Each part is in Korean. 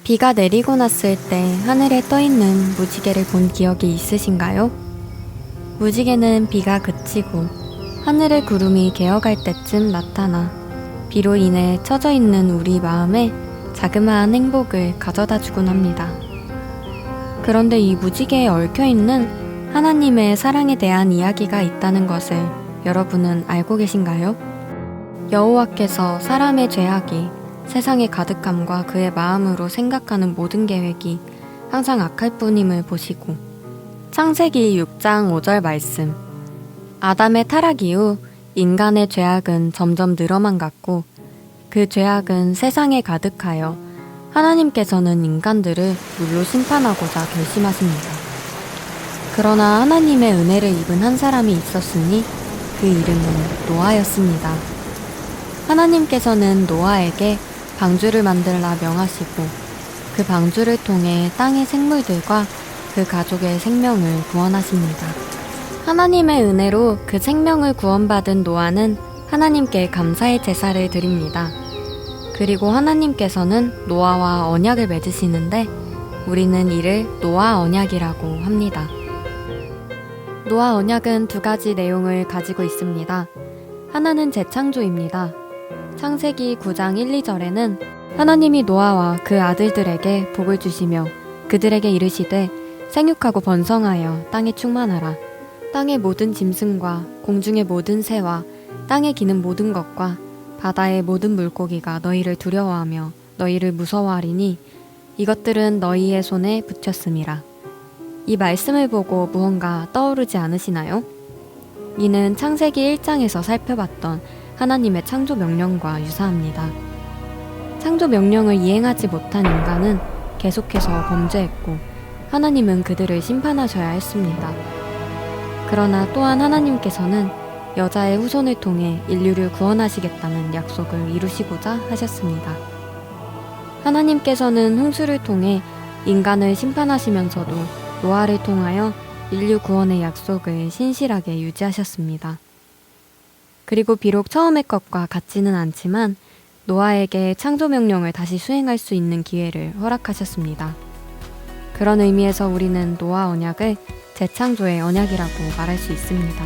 비가 내리고 났을 때 하늘에 떠있는 무지개를 본 기억이 있으신가요? 무지개는 비가 그치고 하늘의 구름이 개어갈 때쯤 나타나 비로 인해 처져 있는 우리 마음에 자그마한 행복을 가져다 주곤 합니다. 그런데 이 무지개에 얽혀있는 하나님의 사랑에 대한 이야기가 있다는 것을 여러분은 알고 계신가요? 여호와께서 사람의 죄악이 세상의 가득함과 그의 마음으로 생각하는 모든 계획이 항상 악할 뿐임을 보시고 창세기 6장 5절 말씀 아담의 타락 이후 인간의 죄악은 점점 늘어만 갔고 그 죄악은 세상에 가득하여 하나님께서는 인간들을 물로 심판하고자 결심하십니다. 그러나 하나님의 은혜를 입은 한 사람이 있었으니 그 이름은 노아였습니다. 하나님께서는 노아에게 방주를 만들라 명하시고 그 방주를 통해 땅의 생물들과 그 가족의 생명을 구원하십니다. 하나님의 은혜로 그 생명을 구원받은 노아는 하나님께 감사의 제사를 드립니다. 그리고 하나님께서는 노아와 언약을 맺으시는데 우리는 이를 노아 언약이라고 합니다. 노아 언약은 두 가지 내용을 가지고 있습니다. 하나는 재창조입니다. 창세기 9장 1, 2절에는 하나님이 노아와 그 아들들에게 복을 주시며 그들에게 이르시되 생육하고 번성하여 땅에 충만하라. 땅의 모든 짐승과 공중의 모든 새와 땅에 기는 모든 것과 바다의 모든 물고기가 너희를 두려워하며 너희를 무서워하리니 이것들은 너희의 손에 붙였음이라. 이 말씀을 보고 무언가 떠오르지 않으시나요? 이는 창세기 1장에서 살펴봤던 하나님의 창조 명령과 유사합니다. 창조 명령을 이행하지 못한 인간은 계속해서 범죄했고 하나님은 그들을 심판하셔야 했습니다. 그러나 또한 하나님께서는 여자의 후손을 통해 인류를 구원하시겠다는 약속을 이루시고자 하셨습니다. 하나님께서는 홍수를 통해 인간을 심판하시면서도 노아를 통하여 인류 구원의 약속을 신실하게 유지하셨습니다. 그리고 비록 처음의 것과 같지는 않지만 노아에게 창조 명령을 다시 수행할 수 있는 기회를 허락하셨습니다. 그런 의미에서 우리는 노아 언약을 재창조의 언약이라고 말할 수 있습니다.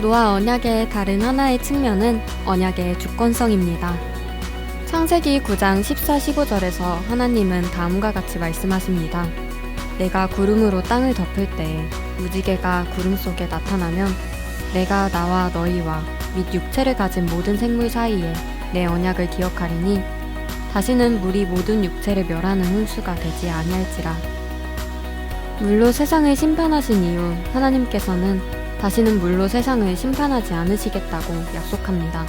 노아 언약의 다른 하나의 측면은 언약의 주권성입니다. 창세기 9장 14, 15절에서 하나님은 다음과 같이 말씀하십니다. 내가 구름으로 땅을 덮을 때에 무지개가 구름 속에 나타나면 내가 나와 너희와 및 육체를 가진 모든 생물 사이에 내 언약을 기억하리니 다시는 물이 모든 육체를 멸하는 홍수가 되지 아니할지라. 물로 세상을 심판하신 이후 하나님께서는 다시는 물로 세상을 심판하지 않으시겠다고 약속합니다.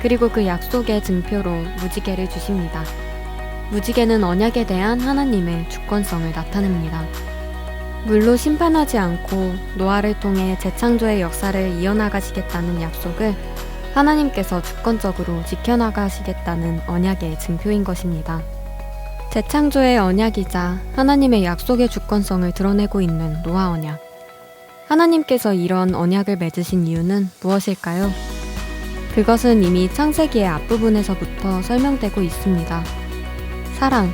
그리고 그 약속의 증표로 무지개를 주십니다. 무지개는 언약에 대한 하나님의 주권성을 나타냅니다. 물로 심판하지 않고 노아를 통해 재창조의 역사를 이어나가시겠다는 약속을 하나님께서 주권적으로 지켜나가시겠다는 언약의 증표인 것입니다. 재창조의 언약이자 하나님의 약속의 주권성을 드러내고 있는 노아 언약. 하나님께서 이런 언약을 맺으신 이유는 무엇일까요? 그것은 이미 창세기의 앞부분에서부터 설명되고 있습니다. 사랑,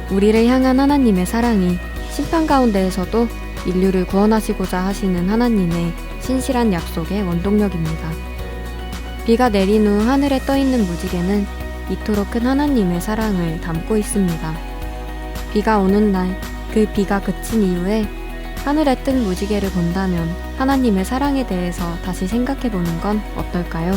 우리를 향한 하나님의 사랑이 심판 가운데에서도 인류를 구원하시고자 하시는 하나님의 신실한 약속의 원동력입니다. 비가 내린 후 하늘에 떠있는 무지개는 이토록 큰 하나님의 사랑을 담고 있습니다. 비가 오는 날, 그 비가 그친 이후에 하늘에 뜬 무지개를 본다면 하나님의 사랑에 대해서 다시 생각해보는 건 어떨까요?